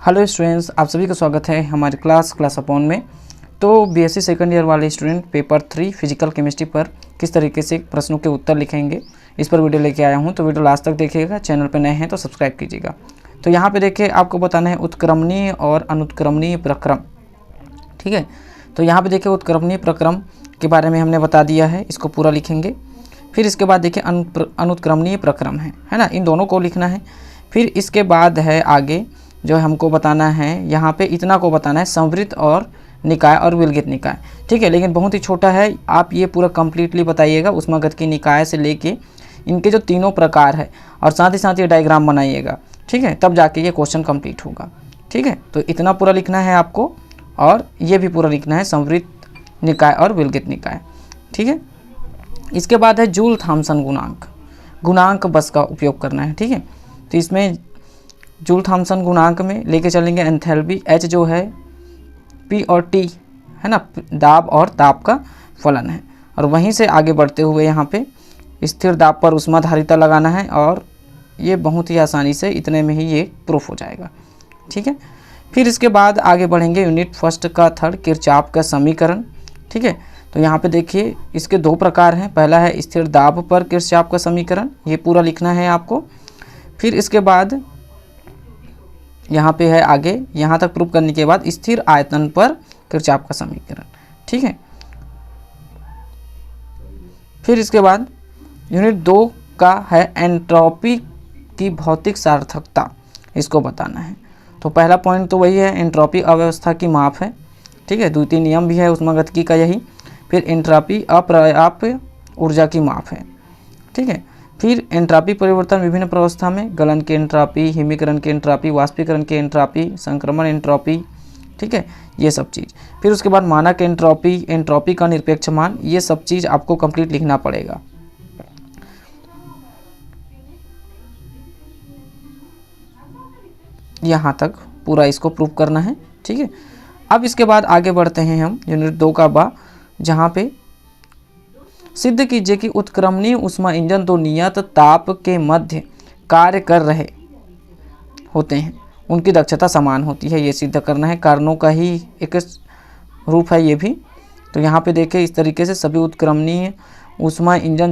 Hello students, आप सभी का स्वागत है हमारे क्लास अपॉन में। तो बीएससी सेकंड ईयर वाले स्टूडेंट पेपर 3 फिजिकल केमिस्ट्री पर किस तरीके से प्रश्नों के उत्तर लिखेंगे, इस पर वीडियो लेके आया हूं। तो वीडियो लास्ट तक देखिएगा। चैनल पर नए हैं तो सब्सक्राइब कीजिएगा। तो यहाँ पे देखिए, आपको बताना है उत्क्रमणीय और अनुत्क्रमणीय प्रक्रम। ठीक है, तो यहाँ पे देखिए उत्क्रमणीय प्रक्रम के बारे में हमने बता दिया है, इसको पूरा लिखेंगे। फिर इसके बाद देखिए अनुत्क्रमणीय प्रक्रम है ना, इन दोनों को लिखना है। फिर इसके बाद है आगे जो हमको बताना है, यहाँ पे इतना को बताना है संवृत और निकाय और विलगित निकाय। ठीक है, लेकिन बहुत ही छोटा है, आप ये पूरा कंप्लीटली बताइएगा उष्मागत की निकाय से लेके इनके जो तीनों प्रकार है, और साथ ही साथ ये डायग्राम बनाइएगा। ठीक है, तब जाके ये क्वेश्चन कंप्लीट होगा। ठीक है, तो इतना पूरा लिखना है आपको, और ये भी पूरा लिखना है संवृत निकाय और विलगित निकाय। ठीक है, इसके बाद है जूल थॉम्सन गुणांक बस का उपयोग करना है। ठीक है, तो इसमें जूल थॉम्सन गुणांक में लेके चलेंगे एंथैल्पी, एच जो है पी और टी है ना, दाब और ताप का फलन है। और वहीं से आगे बढ़ते हुए यहाँ पे स्थिर दाब पर ऊष्माधारिता लगाना है, और ये बहुत ही आसानी से इतने में ही ये प्रूफ हो जाएगा। ठीक है, फिर इसके बाद आगे बढ़ेंगे यूनिट फर्स्ट का थर्ड किरचॉफ का समीकरण। ठीक है, तो यहाँ पे देखिए इसके दो प्रकार हैं। पहला है स्थिर दाब पर किरचॉफ का समीकरण, ये पूरा लिखना है आपको। फिर इसके बाद यहाँ पे है आगे, यहाँ तक प्रूफ करने के बाद स्थिर आयतन पर किरचॉफ का समीकरण। ठीक है, फिर इसके बाद यूनिट 2 का है एंट्रोपी की भौतिक सार्थकता, इसको बताना है। तो पहला पॉइंट तो वही है, एंट्रोपी अव्यवस्था की माप है। ठीक है, द्वितीय नियम भी है ऊष्मागतिकी का यही। फिर एंट्रोपी अपर्याप्त ऊर्जा की माप है। ठीक है, फिर एंट्रोपी परिवर्तन विभिन्न प्रावस्था में, गलन की एंट्रोपी, हिमीकरण की एंट्रोपी, वाष्पीकरण की एंट्रोपी, संक्रमण एंट्रोपी। ठीक है, ये सब चीज़। फिर उसके बाद मानक एंट्रोपी का निरपेक्ष मान, ये सब चीज़ आपको कंप्लीट लिखना पड़ेगा। यहाँ तक पूरा इसको प्रूव करना है। ठीक है, अब इसके बाद आगे बढ़ते हैं हम यूनिट 2 का बा, जहाँ पे सिद्ध कीजिए कि उत्क्रमणीय ऊष्मा इंजन दो नियत ताप के मध्य कार्य कर रहे होते हैं, उनकी दक्षता समान होती है। ये सिद्ध करना है, कारणों का ही एक रूप है ये भी। तो यहाँ पे देखिए इस तरीके से सभी उत्क्रमणीय ऊष्मा इंजन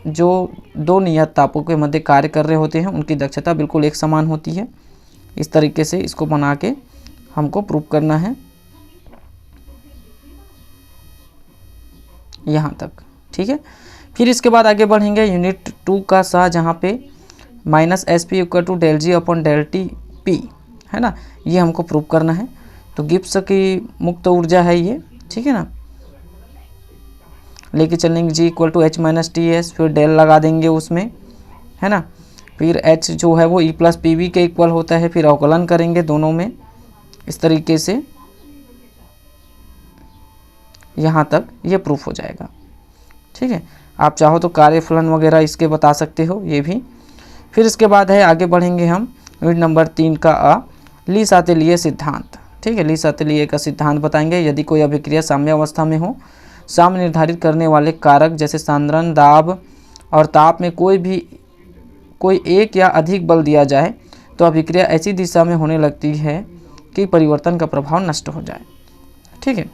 जो दो नियत तापों के मध्य कार्य कर रहे होते हैं, उनकी दक्षता बिल्कुल एक समान होती है। इस तरीके से इसको बना के हमको प्रूव करना है यहाँ तक। ठीक है, फिर इसके बाद आगे बढ़ेंगे यूनिट 2 का सा, जहाँ पे -SP equal to del G upon del TP है ना, ये हमको प्रूव करना है। तो गिब्स की मुक्त ऊर्जा है ये। ठीक है ना, लेके चलेंगे G equal to H - TS, फिर डेल लगा देंगे उसमें है ना। फिर H जो है वो E + PV के इक्वल होता है, फिर अवकलन करेंगे दोनों में। इस तरीके से यहाँ तक ये प्रूफ हो जाएगा। ठीक है, आप चाहो तो कार्यफलन वगैरह इसके बता सकते हो ये भी। फिर इसके बाद है आगे बढ़ेंगे हम यूनिट नंबर 3 का ली-सातेलिए सिद्धांत। ठीक है, ली-सातेलिए का सिद्धांत बताएंगे। यदि कोई अभिक्रिया साम्य अवस्था में हो, साम्य निर्धारित करने वाले कारक जैसे सांद्रण, दाब और ताप में कोई एक या अधिक बल दिया जाए, तो अभिक्रिया ऐसी दिशा में होने लगती है कि परिवर्तन का प्रभाव नष्ट हो जाए। ठीक है,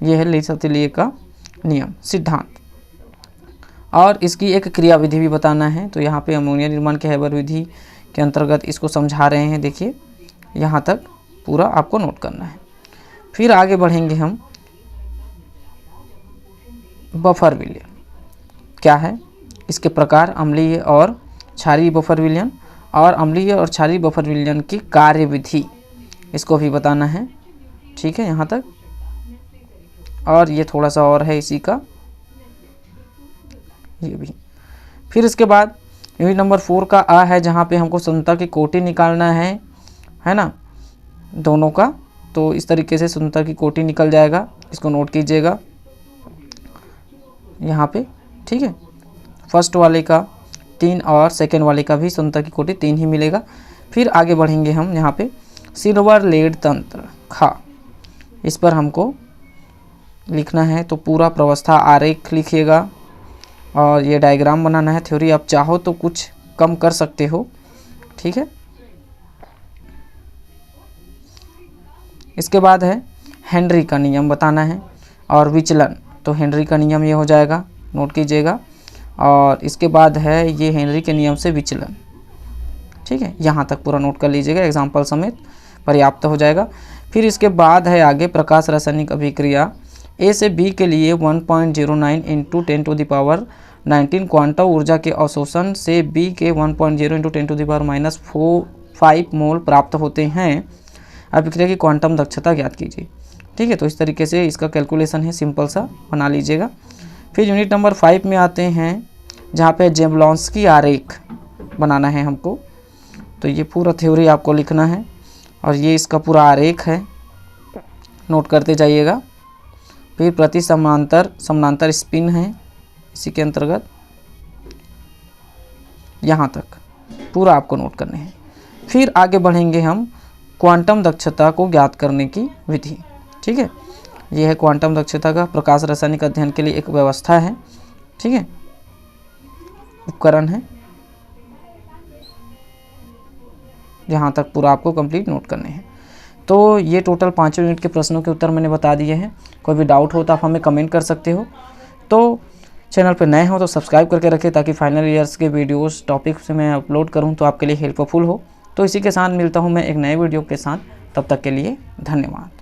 यह है ली-सातेलिए का नियम सिद्धांत। और इसकी एक क्रियाविधि भी बताना है। तो यहाँ पे अमोनिया निर्माण के हैबर विधि के अंतर्गत इसको समझा रहे हैं। देखिए यहाँ तक पूरा आपको नोट करना है। फिर आगे बढ़ेंगे हम बफर विलयन क्या है, इसके प्रकार, अम्लीय और क्षारीय बफर विलयन, और अम्लीय और क्षारीय बफर विलयन की कार्यविधि, इसको भी बताना है। ठीक है, यहाँ तक। और ये थोड़ा सा और है इसी का, ये भी। फिर इसके बाद यूनिट नंबर 4 का है, जहाँ पे हमको स्वतंत्रता की कोटि निकालना है ना, दोनों का। तो इस तरीके से स्वतंत्रता की कोटि निकल जाएगा, इसको नोट कीजिएगा यहाँ पे। ठीक है, फर्स्ट वाले का 3 और सेकेंड वाले का भी स्वतंत्रता की कोटि 3 ही मिलेगा। फिर आगे बढ़ेंगे हम यहाँ पे सिल्वर लेड तंत्र खा, इस पर हमको लिखना है। तो पूरा प्रावस्था आरेख लिखिएगा, और ये डायग्राम बनाना है। थ्योरी आप चाहो तो कुछ कम कर सकते हो। ठीक है, इसके बाद है हेनरी का नियम बताना है और विचलन, तो हेनरी का नियम ये हो जाएगा, नोट कीजिएगा। और इसके बाद है ये हेनरी के नियम से विचलन, ठीक है, यहाँ तक पूरा नोट कर लीजिएगा, एग्जाम्पल समेत पर्याप्त हो जाएगा। फिर इसके बाद है आगे प्रकाश रासायनिक अभिक्रिया ए से बी के लिए 1.09 इंटू 10⁻19 क्वांटम ऊर्जा के अवशोषण से बी के 1.0 इंटू 10⁻⁴ मोल प्राप्त होते हैं। अभिक्रिया की क्वांटम दक्षता ज्ञात कीजिए, ठीक है। तो इस तरीके से इसका कैलकुलेशन है, सिंपल सा बना लीजिएगा। फिर यूनिट नंबर 5 में आते हैं जहाँ पे जेबलॉन्स्की आरेख बनाना है हमको। तो ये पूरा थ्योरी आपको लिखना है और ये इसका पूरा आरेख है, नोट करते जाइएगा। फिर प्रति समानांतर स्पिन है इसी के अंतर्गत, यहाँ तक पूरा आपको नोट करने हैं। फिर आगे बढ़ेंगे हम क्वांटम दक्षता को ज्ञात करने की विधि, ठीक है। यह है क्वांटम दक्षता का प्रकाश रासायनिक अध्ययन के लिए एक व्यवस्था है, ठीक है, उपकरण है। यहाँ तक पूरा आपको कंप्लीट नोट करने हैं। तो ये टोटल 5 यूनिट के प्रश्नों के उत्तर मैंने बता दिए हैं। कोई भी डाउट हो तो आप हमें कमेंट कर सकते हो। तो चैनल पर नए हो तो सब्सक्राइब करके रखें ताकि फाइनल ईयर्स के वीडियोस टॉपिक से मैं अपलोड करूं तो आपके लिए हेल्पफुल हो। तो इसी के साथ मिलता हूं मैं एक नए वीडियो के साथ, तब तक के लिए धन्यवाद।